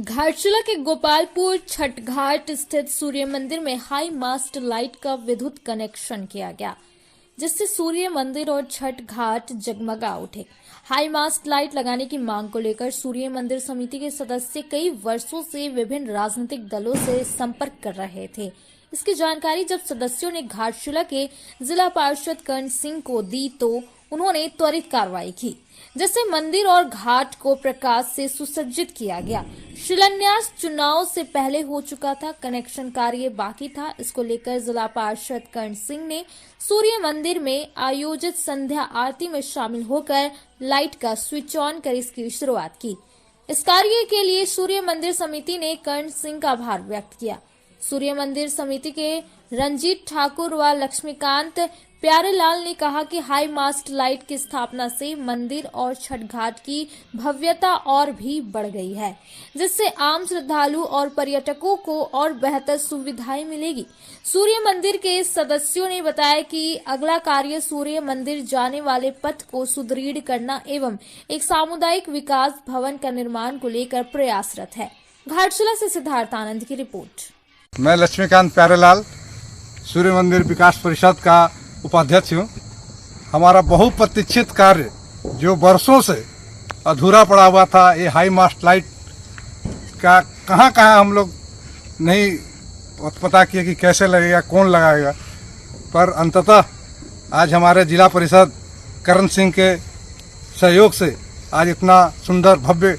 घाटशिला के गोपालपुर छठ घाट स्थित सूर्य मंदिर में हाई मास्ट लाइट का विद्युत कनेक्शन किया गया, जिससे सूर्य मंदिर और छठ घाट जगमगा उठे। हाई मास्ट लाइट लगाने की मांग को लेकर सूर्य मंदिर समिति के सदस्य कई वर्षों से विभिन्न राजनीतिक दलों से संपर्क कर रहे थे। इसकी जानकारी जब सदस्यों ने घाटशिला के जिला पार्षद कर्ण सिंह को दी तो उन्होंने त्वरित कार्रवाई की, जिससे मंदिर और घाट को प्रकाश से सुसज्जित किया गया। शिलान्यास चुनाव से पहले हो चुका था, कनेक्शन कार्य बाकी था। इसको लेकर जिला पार्षद कर्ण सिंह ने सूर्य मंदिर में आयोजित संध्या आरती में शामिल होकर लाइट का स्विच ऑन कर इसकी शुरुआत की। इस कार्य के लिए सूर्य मंदिर समिति ने कर्ण सिंह का आभार व्यक्त किया। सूर्य मंदिर समिति के रंजीत ठाकुर व लक्ष्मीकांत प्यारेलाल ने कहा कि हाई मास्ट लाइट की स्थापना से मंदिर और छठ घाट की भव्यता और भी बढ़ गई है, जिससे आम श्रद्धालु और पर्यटकों को और बेहतर सुविधाएं मिलेगी। सूर्य मंदिर के सदस्यों ने बताया कि अगला कार्य सूर्य मंदिर जाने वाले पथ को सुदृढ़ करना एवं एक सामुदायिक विकास भवन का निर्माण को लेकर प्रयासरत है। घाटशिला से सिद्धार्थ आनंद की रिपोर्ट। मैं लक्ष्मीकांत प्यारेलाल सूर्य मंदिर विकास परिषद का उपाध्यक्ष हूँ। हमारा बहुप्रतीक्षित कार्य जो वर्षों से अधूरा पड़ा हुआ था, ये हाई मास्ट लाइट का कहाँ हम लोग नहीं पता किए कि कैसे लगेगा, कौन लगाएगा, पर अंततः आज हमारे जिला परिषद कर्ण सिंह के सहयोग से आज इतना सुंदर भव्य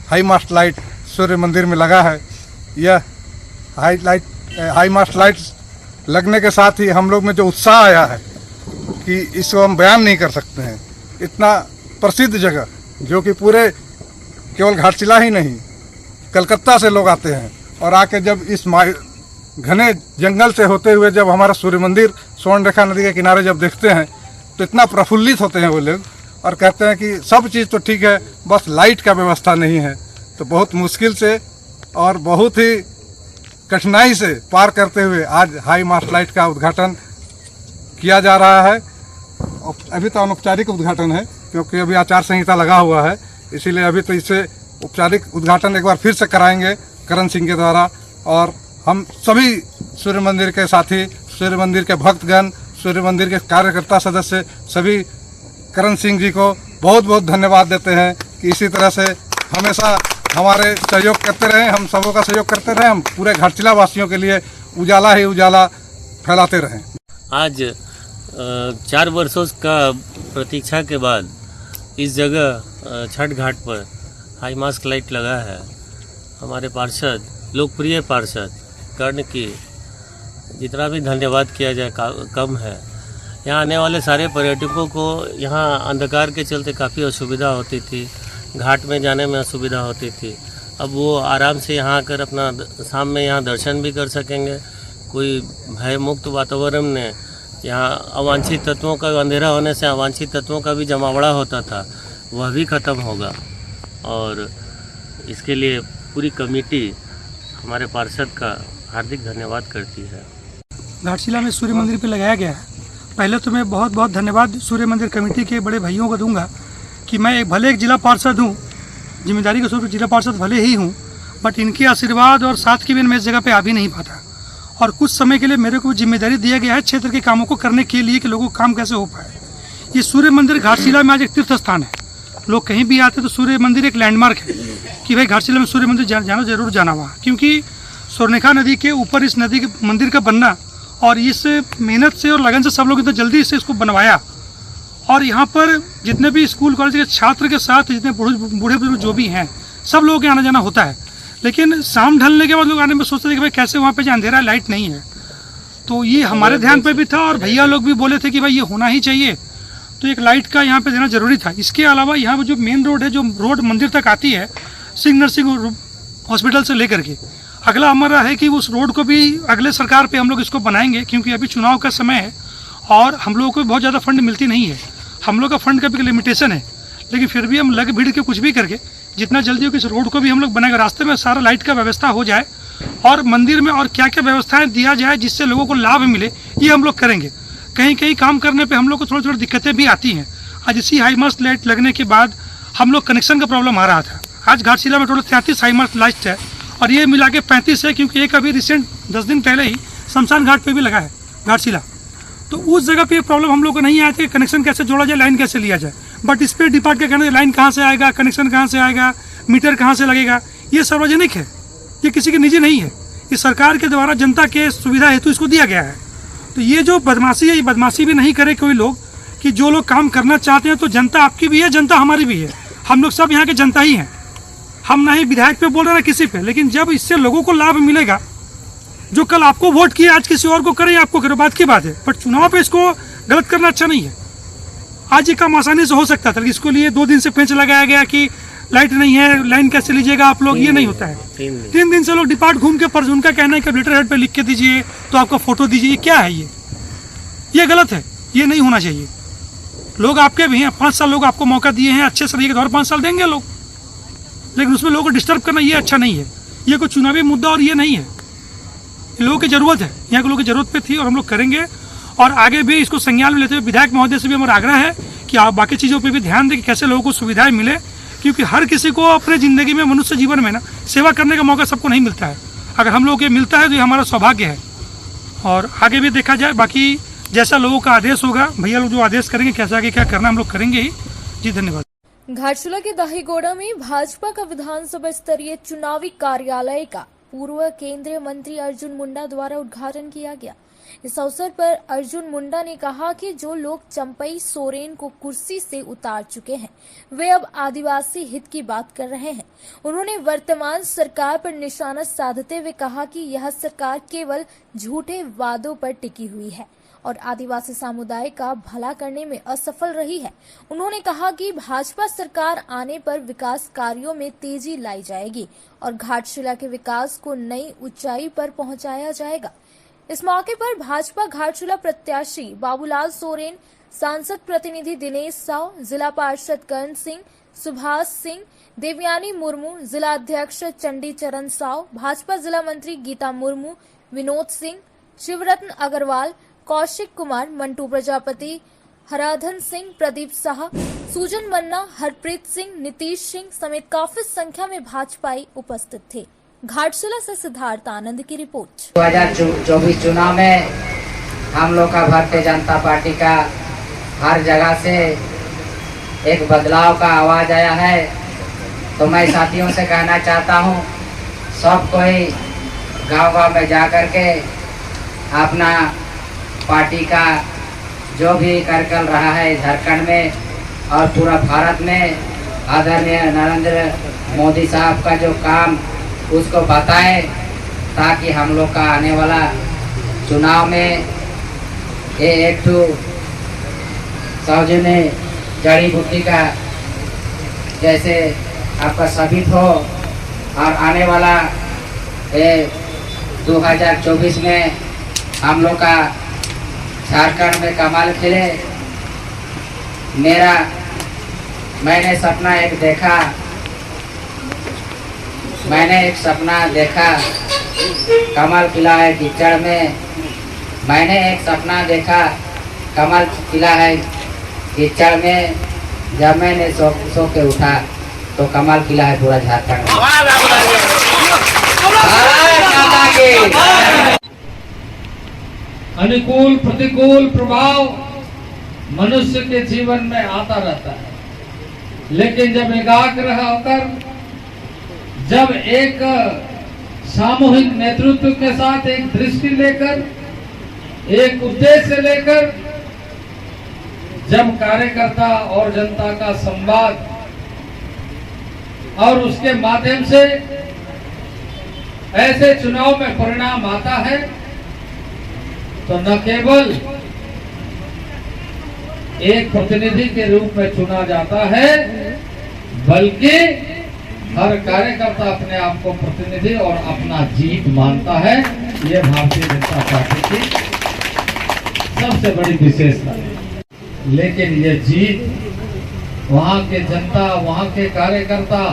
हाई मास्ट लाइट सूर्य मंदिर में लगा है। यह हाई मास्ट लाइट लगने के साथ ही हम लोग में जो उत्साह आया है कि इसको हम बयान नहीं कर सकते हैं। इतना प्रसिद्ध जगह जो कि पूरे केवल घाटशिला ही नहीं, कलकत्ता से लोग आते हैं और आके जब इस घने जंगल से होते हुए जब हमारा सूर्य मंदिर स्वर्णरेखा नदी के किनारे जब देखते हैं तो इतना प्रफुल्लित होते हैं वो लोग और कहते हैं कि सब चीज़ तो ठीक है, बस लाइट का व्यवस्था नहीं है। तो बहुत मुश्किल से और बहुत ही कठिनाई से पार करते हुए आज हाई मास्ट लाइट का उद्घाटन किया जा रहा है। अभी तो अनौपचारिक उद्घाटन है क्योंकि अभी आचार संहिता लगा हुआ है, इसीलिए अभी तो इसे औपचारिक उद्घाटन एक बार फिर से कराएंगे कर्ण सिंह के द्वारा। और हम सभी सूर्य मंदिर के साथी, सूर्य मंदिर के भक्तगण, सूर्य मंदिर के कार्यकर्ता सदस्य सभी कर्ण सिंह जी को बहुत बहुत धन्यवाद देते हैं कि इसी तरह से हमेशा हमारे सहयोग करते रहे, हम सबों का सहयोग करते रहे, हम पूरे घाटशिला वासियों के लिए उजाला ही उजाला फैलाते रहें। आज 4 वर्षों का प्रतीक्षा के बाद इस जगह छठ घाट पर हाई मास्ट लाइट लगा है। हमारे पार्षद, लोकप्रिय पार्षद कर्ण की जितना भी धन्यवाद किया जाए कम है। यहाँ आने वाले सारे पर्यटकों को यहाँ अंधकार के चलते काफ़ी असुविधा होती थी, घाट में जाने में असुविधा होती थी। अब वो आराम से यहाँ आकर अपना शाम में यहाँ दर्शन भी कर सकेंगे। कोई भय मुक्त वातावरण में यहाँ अवांछित तत्वों का, अंधेरा होने से अवांछित तत्वों का भी जमावड़ा होता था, वह भी ख़त्म होगा। और इसके लिए पूरी कमेटी हमारे पार्षद का हार्दिक धन्यवाद करती है। घाटशिला में सूर्य मंदिर पे लगाया गया है। पहले तो मैं बहुत बहुत धन्यवाद सूर्य मंदिर कमेटी के बड़े भाइयों को दूंगा कि मैं भले एक जिला पार्षद हूँ, जिम्मेदारी के स्वरूप जिला पार्षद भले ही हूँ, बट इनके आशीर्वाद और साथ के बिना मैं इस जगह पे आ भी नहीं पाता। और कुछ समय के लिए मेरे को जिम्मेदारी दिया गया है क्षेत्र के कामों को करने के लिए कि लोगों को काम कैसे हो पाए। ये सूर्य मंदिर घाटशिला में आज एक तीर्थ स्थान है। लोग कहीं भी आते तो सूर्य मंदिर एक लैंडमार्क है कि भाई घाटशिला में सूर्य मंदिर जाना जरूर जाना वहाँ, क्योंकि स्वर्णरेखा नदी के ऊपर इस नदी के मंदिर का बनना और इस मेहनत से और लगन से सब लोग इतना जल्दी से इसको बनवाया। और यहाँ पर जितने भी स्कूल कॉलेज के छात्र के साथ जितने बूढ़े बुजुर्ग जो भी हैं, सब लोगों के आना जाना होता है। लेकिन शाम ढलने के बाद लोग आने में सोचते थे कि भाई कैसे वहाँ पे अंधेरा लाइट नहीं है। तो ये हमारे ध्यान पे भी था और भैया लोग भी बोले थे कि भाई ये होना ही चाहिए, तो एक लाइट का यहाँ पे देना जरूरी था। इसके अलावा यहाँ पर जो मेन रोड है, जो रोड मंदिर तक आती है सिंह नर्सिंग हॉस्पिटल से लेकर के, अगला हमारा है कि उस रोड को भी अगले सरकार पे हम लोग इसको बनाएंगे, क्योंकि अभी चुनाव का समय है और हम लोगों को बहुत ज़्यादा फंड मिलती नहीं है। हम लोग का फंड का भी लिमिटेशन है, लेकिन फिर भी हम लग भीड़ के कुछ भी करके जितना जल्दी हो कि इस रोड को भी हम लोग बनाएंगे। रास्ते में सारा लाइट का व्यवस्था हो जाए और मंदिर में और क्या क्या व्यवस्थाएं दिया जाए जिससे लोगों को लाभ मिले, ये हम लोग करेंगे। कहीं कहीं काम करने पर हम लोग को थोड़ी दिक्कतें भी आती हैं। आज इसी हाई मास्ट लाइट लगने के बाद हम लोग कनेक्शन का प्रॉब्लम आ रहा था। आज घाटशिला में टोटल 33 हाई मास्ट लाइट है और ये मिला के 35 है, क्योंकि एक अभी रिसेंट 10 दिन पहले ही शमशान घाट पे भी लगा है घाटशिला। तो उस जगह पे ये प्रॉब्लम हम लोग को नहीं आया था कि कनेक्शन कैसे जोड़ा जाए, लाइन कैसे लिया जाए। बट इस पर डिपार्ट का कहना है लाइन कहाँ से आएगा, कनेक्शन कहाँ से आएगा, मीटर कहाँ से लगेगा, ये सार्वजनिक है, ये किसी के निजी नहीं है, ये सरकार के द्वारा जनता के सुविधा हेतु इसको दिया गया है। तो ये जो बदमाशी है, ये बदमाशी भी नहीं करे कोई लोग, कि जो लोग काम करना चाहते हैं, तो जनता आपकी भी है, जनता हमारी भी है, हम लोग सब यहाँ के जनता ही हैं। हम ना ही विधायक पे बोल रहे ना किसी पे, लेकिन जब इससे लोगों को लाभ मिलेगा, जो कल आपको वोट किए आज किसी और को करें, आपको करो, बात की बात है। बट चुनाव पे इसको गलत करना अच्छा नहीं है। आज ये काम आसानी से हो सकता था, इसको लिए 2 दिन से पेंच लगाया गया कि लाइट नहीं है, लाइन कैसे लीजिएगा आप लोग, ये नहीं होता है। 3 दिन से लोग डिपार्ट घूम के, पर उनका कहना है कि लेटर हेड पे लिख के दीजिए, तो आपका फोटो दीजिए, क्या है ये गलत है, ये नहीं होना चाहिए। लोग आपके भी हैं, 5 साल लोग आपको मौका दिए हैं, अच्छे से रहिएगा, और 5 साल देंगे लोग, लेकिन उसमें लोगों को डिस्टर्ब करना ये अच्छा नहीं है। ये कोई चुनावी मुद्दा और ये नहीं है, लोगों की जरूरत है, यहाँ के लोगों की जरूरत पे थी और हम लोग करेंगे। और आगे भी इसको संज्ञान में लेते हुए विधायक महोदय से भी हमारा आग्रह है कि आप बाकी चीज़ों पे भी ध्यान दें कि कैसे लोगों को सुविधाएं मिले, क्योंकि हर किसी को अपने ज़िंदगी में, मनुष्य जीवन में ना, सेवा करने का मौका सबको नहीं मिलता है। अगर हम लोग को मिलता है तो ये हमारा सौभाग्य है। और आगे भी देखा जाए, बाकी जैसा लोगों का आदेश होगा, भैया लोग जो आदेश करेंगे, कैसे आगे क्या करना हम लोग करेंगे ही। जी धन्यवाद। घाटशिला के दाहीगोड़ा में भाजपा का विधानसभा स्तरीय चुनावी कार्यालय का पूर्व केंद्रीय मंत्री अर्जुन मुंडा द्वारा उद्घाटन किया गया। इस अवसर पर अर्जुन मुंडा ने कहा कि जो लोग चंपई सोरेन को कुर्सी से उतार चुके हैं, वे अब आदिवासी हित की बात कर रहे हैं। उन्होंने वर्तमान सरकार पर निशाना साधते हुए कहा कि यह सरकार केवल झूठे वादों पर टिकी हुई है और आदिवासी समुदाय का भला करने में असफल रही है। उन्होंने कहा कि भाजपा सरकार आने पर विकास कार्यों में तेजी लाई जाएगी और घाटशिला के विकास को नई ऊंचाई पर पहुंचाया जाएगा। इस मौके पर भाजपा घाटशिला प्रत्याशी बाबूलाल सोरेन, सांसद प्रतिनिधि दिनेश साव, जिला पार्षद कर्ण सिंह, सुभाष सिंह, देवयानी मुर्मू, जिला अध्यक्ष चंडी चरण साव, भाजपा जिला मंत्री गीता मुर्मू, विनोद सिंह, शिवरत्न अग्रवाल, कौशिक कुमार, मंटू प्रजापति, हराधन सिंह, प्रदीप साहा, सूजन मन्ना, हरप्रीत सिंह, नीतीश सिंह समेत काफी संख्या में भाजपाई उपस्थित थे। घाटशिला से सिद्धार्थ आनंद की रिपोर्ट। 2024 चुनाव में हम लोग का भारतीय जनता पार्टी का हर जगह से एक बदलाव का आवाज आया है। तो मैं साथियों से कहना चाहता हूँ, सब कोई गांव-गांव में जा कर के अपना पार्टी का जो भी कार्यक्रम रहा है झारखंड में और पूरा भारत में, आदरणीय नरेंद्र मोदी साहब का जो काम उसको बताएं, ताकि हम लोग का आने वाला चुनाव में ये एक सौजन्य जड़ी बूटी का जैसे आपका साबित हो और आने वाला 2024 में हम लोग का झारखंड में कमाल खिले। मैंने एक सपना देखा कमल खिला है कीचड़ में। मैंने एक सपना देखा कमल खिला है कीचड़ में। जब मैंने सो के उठा तो कमल खिला है पूरा झारखंड में। अनुकूल प्रतिकूल प्रभाव मनुष्य के जीवन में आता रहता है, लेकिन जब एकाग्र होकर, जब एक सामूहिक नेतृत्व के साथ एक दृष्टि लेकर, एक उद्देश्य लेकर, जब कार्यकर्ता और जनता का संवाद और उसके माध्यम से ऐसे चुनाव में परिणाम आता है, तो न केवल एक प्रतिनिधि के रूप में चुना जाता है, बल्कि हर कार्यकर्ता अपने आप को प्रतिनिधि और अपना जीत मानता है। ये भारतीय जनता पार्टी की सबसे बड़ी विशेषता है। लेकिन ये जीत वहां के जनता, वहां के कार्यकर्ता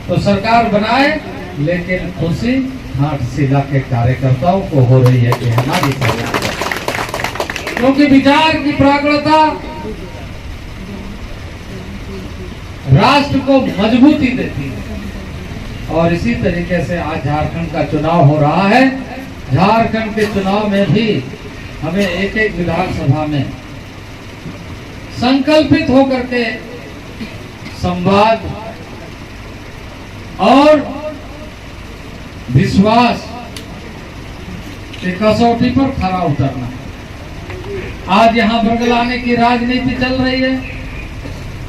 तो सरकार बनाए, लेकिन खुशी घाटशिला के कार्यकर्ताओं को हो रही है कि हमारी सरकार, क्योंकि विचार की प्राकृता राष्ट्र को मजबूती देती है। और इसी तरीके से आज झारखंड का चुनाव हो रहा है। झारखंड के चुनाव में भी हमें एक एक विधानसभा में संकल्पित होकर के संवाद और विश्वास की कसौटी पर खरा उतरना। आज यहाँ बरगलाने की राजनीति चल रही है।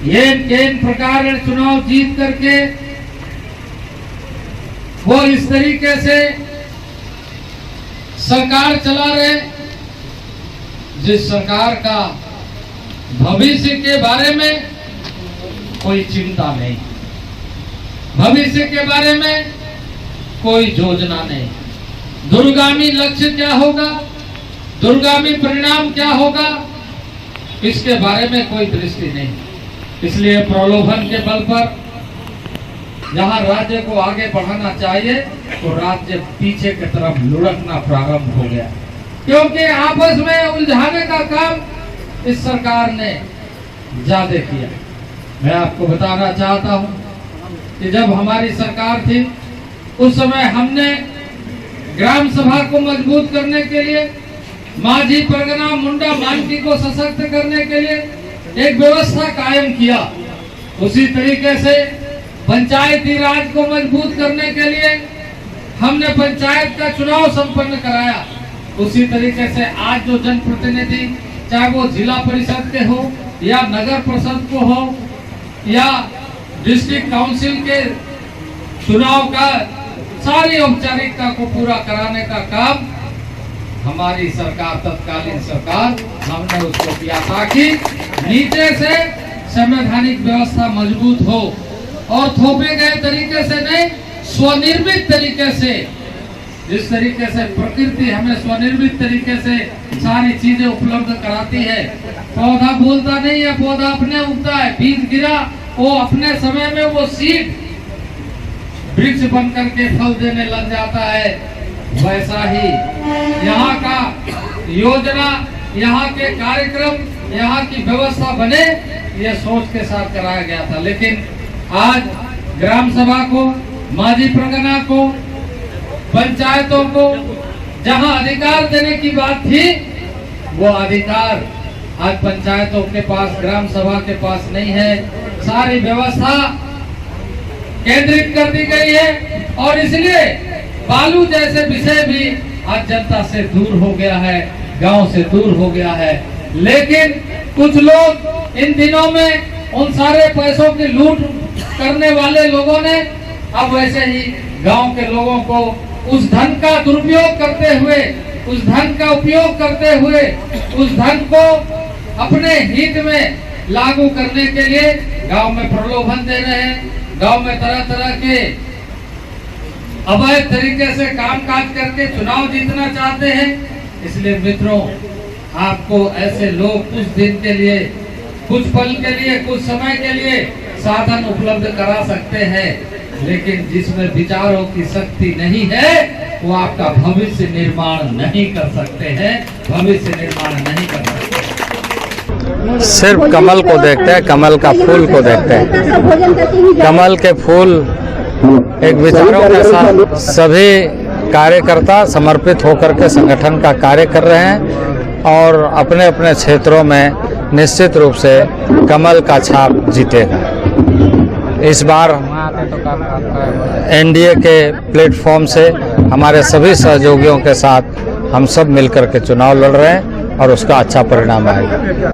ये केन प्रकार चुनाव जीत करके वो इस तरीके से सरकार चला रहे जिस सरकार का भविष्य के बारे में कोई चिंता नहीं, भविष्य के बारे में कोई योजना नहीं। दूरगामी लक्ष्य क्या होगा, दूरगामी परिणाम क्या होगा, इसके बारे में कोई दृष्टि नहीं। इसलिए प्रलोभन के बल पर जहां राज्य को आगे बढ़ाना चाहिए तो राज्य पीछे की तरफ लुढ़कना प्रारंभ हो गया, क्योंकि आपस में उलझाने का काम इस सरकार ने ज्यादा किया। मैं आपको बताना चाहता हूं कि जब हमारी सरकार थी उस समय हमने ग्राम सभा को मजबूत करने के लिए, माझी परगना मुंडा मानकी को सशक्त करने के लिए एक व्यवस्था कायम किया। उसी तरीके से पंचायती राज को मजबूत करने के लिए हमने पंचायत का चुनाव संपन्न कराया। उसी तरीके से आज जो जनप्रतिनिधि, चाहे वो जिला परिषद के हो या नगर परिषद को हो या डिस्ट्रिक्ट काउंसिल के चुनाव का सारी औपचारिकता को पूरा कराने का काम हमारी सरकार, तत्कालीन सरकार, हमने उसको किया ताकि नीचे से संवैधानिक व्यवस्था मजबूत हो और थोपे गए तरीके से नहीं, स्वनिर्मित तरीके से। जिस तरीके से प्रकृति हमें स्वनिर्मित तरीके से सारी चीजें उपलब्ध कराती है। पौधा बोलता नहीं है, पौधा अपने उगता है। बीज गिरा, वो अपने समय में वो सीड वृक्ष बन करके फल देने लग जाता है। वैसा ही यहाँ का योजना, यहाँ के कार्यक्रम, यहाँ की व्यवस्था बने, ये सोच के साथ कराया गया था। लेकिन आज ग्राम सभा को, माझी परगना को, पंचायतों को जहां अधिकार देने की बात थी, वो अधिकार आज पंचायतों के पास, ग्राम सभा के पास नहीं है। सारी व्यवस्था केंद्रित कर दी गई है और इसलिए बालू जैसे विषय भी आज जनता से दूर हो गया है, गांव से दूर हो गया है। लेकिन कुछ लोग इन दिनों में उन सारे पैसों की लूट करने वाले लोगों ने अब वैसे ही गांव के लोगों को उस धन का दुरुपयोग करते हुए, उस धन का उपयोग करते हुए, उस धन को अपने हित में लागू करने के लिए गांव में प्रलोभन दे रहे हैं। गांव में तरह तरह के अवैध तरीके से कामकाज करके चुनाव जीतना चाहते हैं। इसलिए मित्रों, आपको ऐसे लोग कुछ दिन के लिए, कुछ पल के लिए, कुछ समय के लिए साधन उपलब्ध करा सकते हैं, लेकिन जिसमें विचारों की शक्ति नहीं है वो आपका भविष्य निर्माण नहीं कर सकते हैं, भविष्य निर्माण नहीं कर सकते। सिर्फ कमल को देखते हैं, कमल का फूल को देखते हैं। कमल के फूल एक विचारों के साथ सभी कार्यकर्ता समर्पित होकर के संगठन का कार्य कर रहे हैं और अपने अपने क्षेत्रों में निश्चित रूप से कमल का छाप जीतेगा। इस बार एनडीए के प्लेटफॉर्म से हमारे सभी सहयोगियों के साथ हम सब मिलकर के चुनाव लड़ रहे हैं और उसका अच्छा परिणाम आएगा।